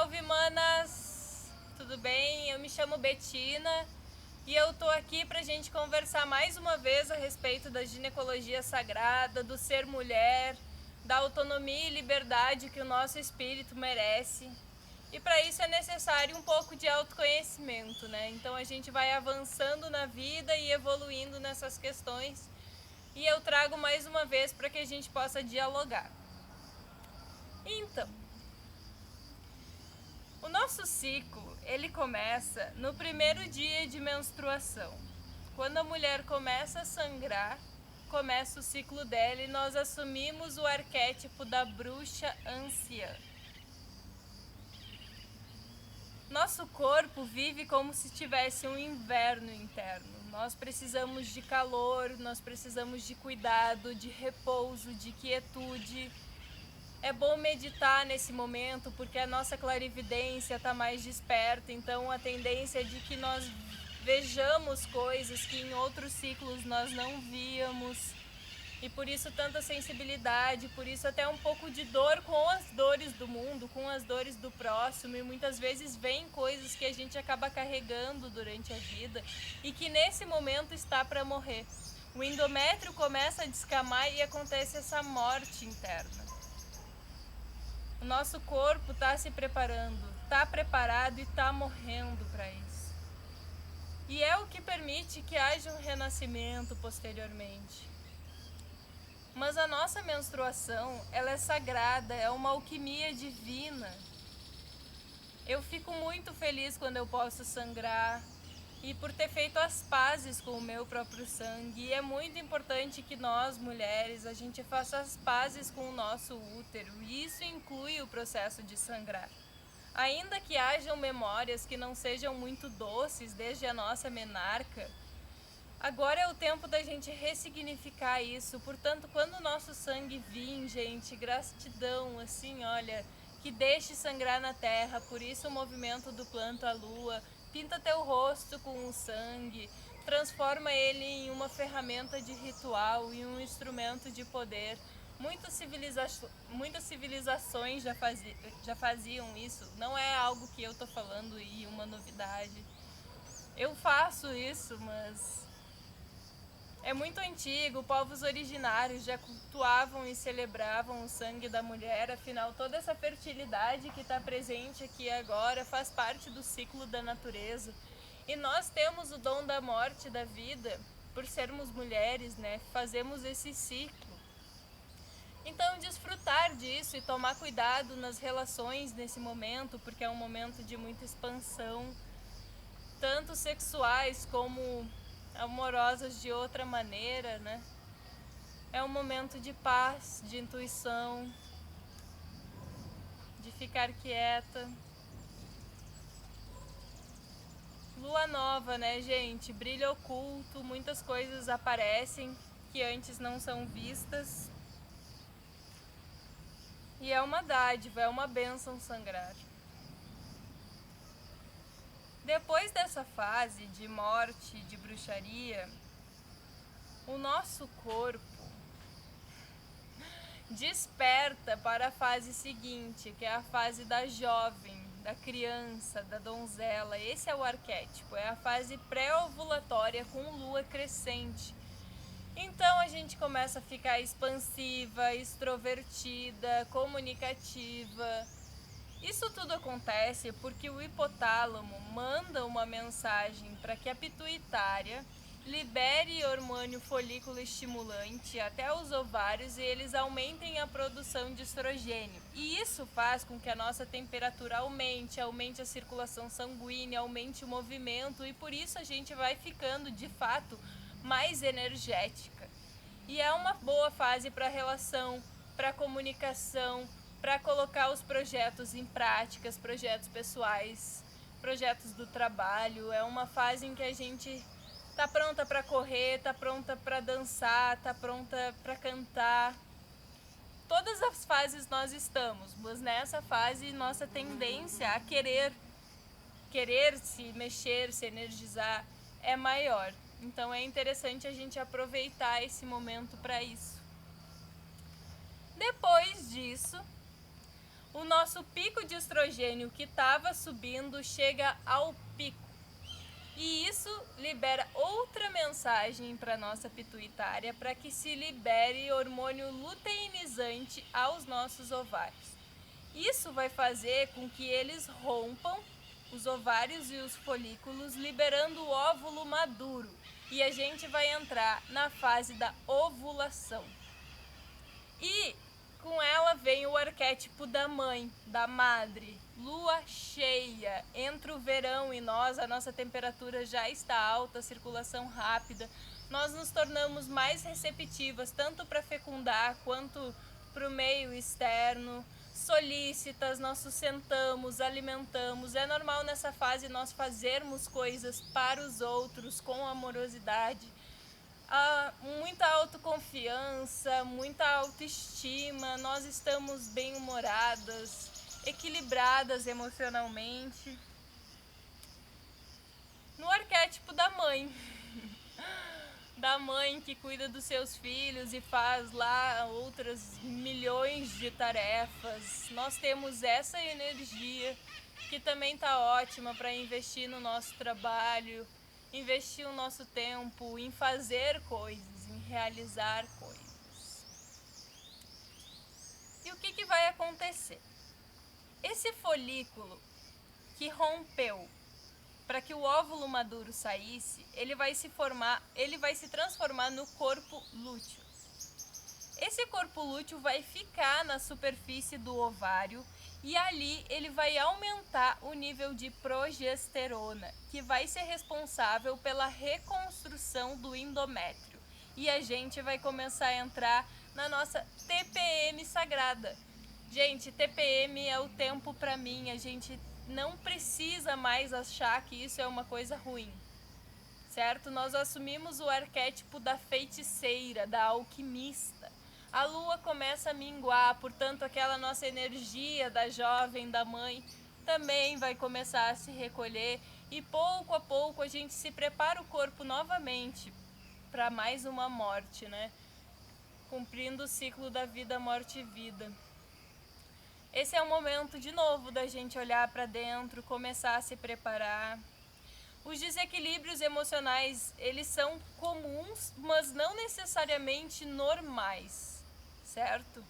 Salve, manas! Tudo bem? Eu me chamo Betina e eu tô aqui pra gente conversar mais uma vez a respeito da ginecologia sagrada, do ser mulher, da autonomia e liberdade que o nosso espírito merece. E para isso é necessário um pouco de autoconhecimento, né? Então a gente vai avançando na vida e evoluindo nessas questões. E eu trago mais uma vez para que a gente possa dialogar. Então, o nosso ciclo, ele começa no primeiro dia de menstruação. Quando a mulher começa a sangrar, começa o ciclo dela e nós assumimos o arquétipo da bruxa anciã. Nosso corpo vive como se tivesse um inverno interno. Nós precisamos de calor, nós precisamos de cuidado, de repouso, de quietude. É bom meditar nesse momento porque a nossa clarividência está mais desperta, então a tendência é de que nós vejamos coisas que em outros ciclos nós não víamos. E por isso tanta sensibilidade, por isso até um pouco de dor com as dores do mundo, com as dores do próximo. E muitas vezes vem coisas que a gente acaba carregando durante a vida e que nesse momento está para morrer. O endométrio começa a descamar e acontece essa morte interna. O nosso corpo está se preparando, está preparado e está morrendo para isso. E é o que permite que haja um renascimento posteriormente. Mas a nossa menstruação, ela é sagrada, é uma alquimia divina. Eu fico muito feliz quando eu posso sangrar e por ter feito as pazes com o meu próprio sangue. E é muito importante que nós, mulheres, a gente faça as pazes com o nosso útero. E isso inclui o processo de sangrar. Ainda que hajam memórias que não sejam muito doces desde a nossa menarca, agora é o tempo da gente ressignificar isso. Portanto, quando o nosso sangue vir, gente, gratidão, assim, olha, que deixe sangrar na terra. Por isso o movimento do Planta a Lua. Pinta teu rosto com o sangue, transforma ele em uma ferramenta de ritual e um instrumento de poder. Muitas civilizações já faziam isso, não é algo que eu tô falando e uma novidade. Eu faço isso, mas é muito antigo, povos originários já cultuavam e celebravam o sangue da mulher, afinal toda essa fertilidade que está presente aqui agora faz parte do ciclo da natureza. E nós temos o dom da morte, da vida, por sermos mulheres, né? Fazemos esse ciclo. Então desfrutar disso e tomar cuidado nas relações nesse momento, porque é um momento de muita expansão, tanto sexuais como amorosas de outra maneira, né? É um momento de paz, de intuição, de ficar quieta. Lua nova, né, gente? Brilho oculto, muitas coisas aparecem que antes não são vistas. E é uma dádiva, é uma bênção sangrar. Depois dessa fase de morte, de bruxaria, o nosso corpo desperta para a fase seguinte, que é a fase da jovem, da criança, da donzela. Esse é o arquétipo, é a fase pré-ovulatória com lua crescente. Então a gente começa a ficar expansiva, extrovertida, comunicativa. Isso tudo acontece porque o hipotálamo manda uma mensagem para que a pituitária libere hormônio folículo estimulante até os ovários e eles aumentem a produção de estrogênio. E isso faz com que a nossa temperatura aumente a circulação sanguínea, aumente o movimento e por isso a gente vai ficando de fato mais energética. E é uma boa fase para relação, para comunicação, para colocar os projetos em práticas, projetos pessoais, projetos do trabalho. É uma fase em que a gente tá pronta para correr, tá pronta para dançar, tá pronta para cantar. Todas as fases nós estamos, mas nessa fase nossa tendência a querer se mexer, se energizar é maior. Então é interessante a gente aproveitar esse momento para isso. Depois disso, o nosso pico de estrogênio que estava subindo chega ao pico. E isso libera outra mensagem para a nossa pituitária para que se libere hormônio luteinizante aos nossos ovários. Isso vai fazer com que eles rompam os ovários e os folículos, liberando o óvulo maduro. E a gente vai entrar na fase da ovulação. E com ela vem o arquétipo da mãe, da madre. Lua cheia, entra o verão e a nossa temperatura já está alta, circulação rápida. Nós nos tornamos mais receptivas, tanto para fecundar quanto para o meio externo. Solícitas, nós sustentamos, alimentamos. É normal nessa fase nós fazermos coisas para os outros com amorosidade. Muita autoconfiança, muita autoestima, nós estamos bem-humoradas, equilibradas emocionalmente. No arquétipo da mãe, da mãe que cuida dos seus filhos e faz lá outras milhões de tarefas, nós temos essa energia que também está ótima para investir no nosso trabalho, investir o nosso tempo em fazer coisas, em realizar coisas. E o que vai acontecer? Esse folículo que rompeu para que o óvulo maduro saísse, ele vai se transformar no corpo lúteo. Esse corpo lúteo vai ficar na superfície do ovário e ali ele vai aumentar o nível de progesterona, que vai ser responsável pela reconstrução do endométrio. E a gente vai começar a entrar na nossa TPM sagrada. Gente, TPM é o tempo para mim, a gente não precisa mais achar que isso é uma coisa ruim, certo? Nós assumimos o arquétipo da feiticeira, da alquimista. A lua começa a minguar, portanto aquela nossa energia da jovem, da mãe, também vai começar a se recolher e pouco a pouco a gente se prepara o corpo novamente para mais uma morte, né? Cumprindo o ciclo da vida, morte e vida. Esse é o momento de novo da gente olhar para dentro, começar a se preparar. Os desequilíbrios emocionais, eles são comuns, mas não necessariamente normais, certo?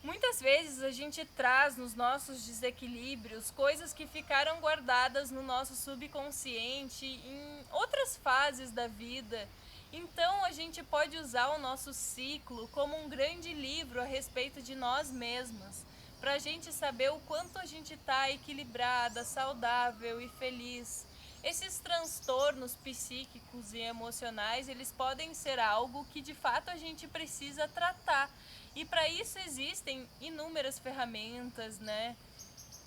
Muitas vezes a gente traz nos nossos desequilíbrios coisas que ficaram guardadas no nosso subconsciente em outras fases da vida. Então a gente pode usar o nosso ciclo como um grande livro a respeito de nós mesmas, para a gente saber o quanto a gente está equilibrada, saudável e feliz. Esses transtornos psíquicos e emocionais, eles podem ser algo que de fato a gente precisa tratar. E para isso existem inúmeras ferramentas, né?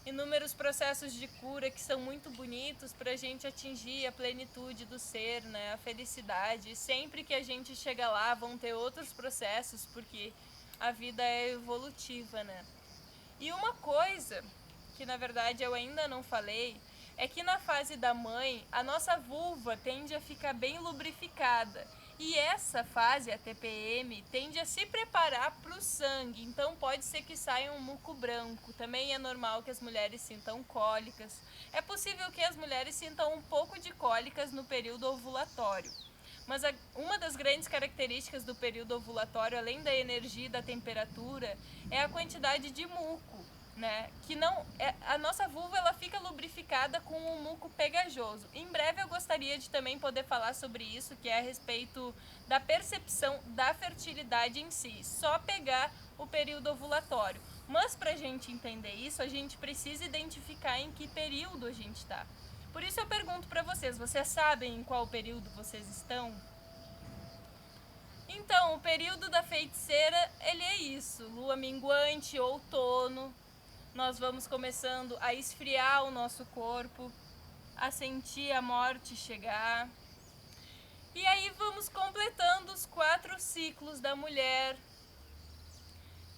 Inúmeros processos de cura que são muito bonitos para a gente atingir a plenitude do ser, né? A felicidade. E sempre que a gente chega lá, vão ter outros processos, porque a vida é evolutiva, né? E uma coisa que na verdade eu ainda não falei é que na fase da mãe a nossa vulva tende a ficar bem lubrificada e essa fase, a TPM, tende a se preparar para o sangue, então pode ser que saia um muco branco. Também é normal que as mulheres sintam cólicas. É possível que as mulheres sintam um pouco de cólicas no período ovulatório. Mas uma das grandes características do período ovulatório, além da energia e da temperatura, é a quantidade de muco, né? Que não a nossa vulva ela fica lubrificada com um muco pegajoso. Em breve eu gostaria de também poder falar sobre isso, que é a respeito da percepção da fertilidade em si. Só pegar o período ovulatório. Mas para a gente entender isso, a gente precisa identificar em que período a gente está. Por isso eu pergunto para vocês sabem em qual período vocês estão? Então, o período da feiticeira, ele é isso, lua minguante, outono, nós vamos começando a esfriar o nosso corpo, a sentir a morte chegar. E aí vamos completando os 4 ciclos da mulher,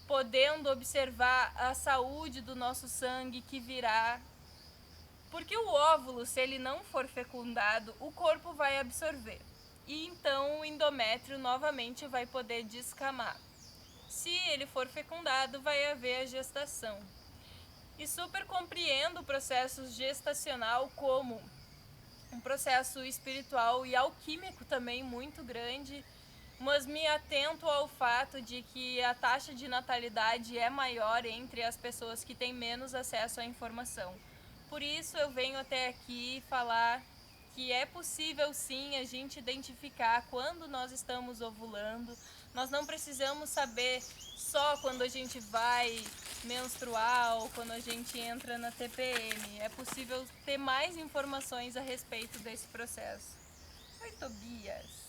podendo observar a saúde do nosso sangue que virá. Porque o óvulo, se ele não for fecundado, o corpo vai absorver. E então o endométrio novamente vai poder descamar. Se ele for fecundado, vai haver a gestação. e super compreendo o processo gestacional como um processo espiritual e alquímico também muito grande, mas me atento ao fato de que a taxa de natalidade é maior entre as pessoas que têm menos acesso à informação. Por isso eu venho até aqui falar que é possível sim a gente identificar quando nós estamos ovulando. Nós não precisamos saber só quando a gente vai menstruar ou quando a gente entra na TPM. É possível ter mais informações a respeito desse processo. Oi, Tobias.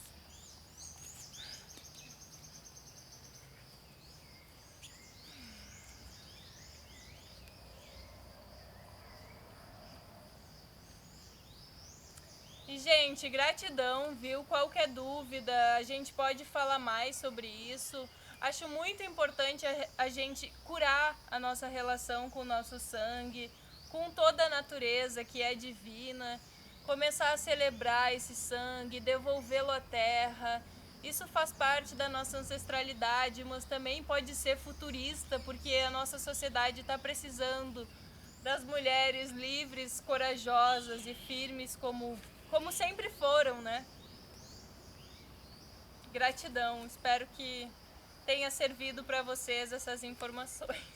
E, gente, gratidão, viu? Qualquer dúvida, a gente pode falar mais sobre isso. Acho muito importante a gente curar a nossa relação com o nosso sangue, com toda a natureza que é divina, começar a celebrar esse sangue, devolvê-lo à terra. Isso faz parte da nossa ancestralidade, mas também pode ser futurista, porque a nossa sociedade está precisando das mulheres livres, corajosas e firmes como sempre foram, né? Gratidão, espero que tenha servido para vocês essas informações.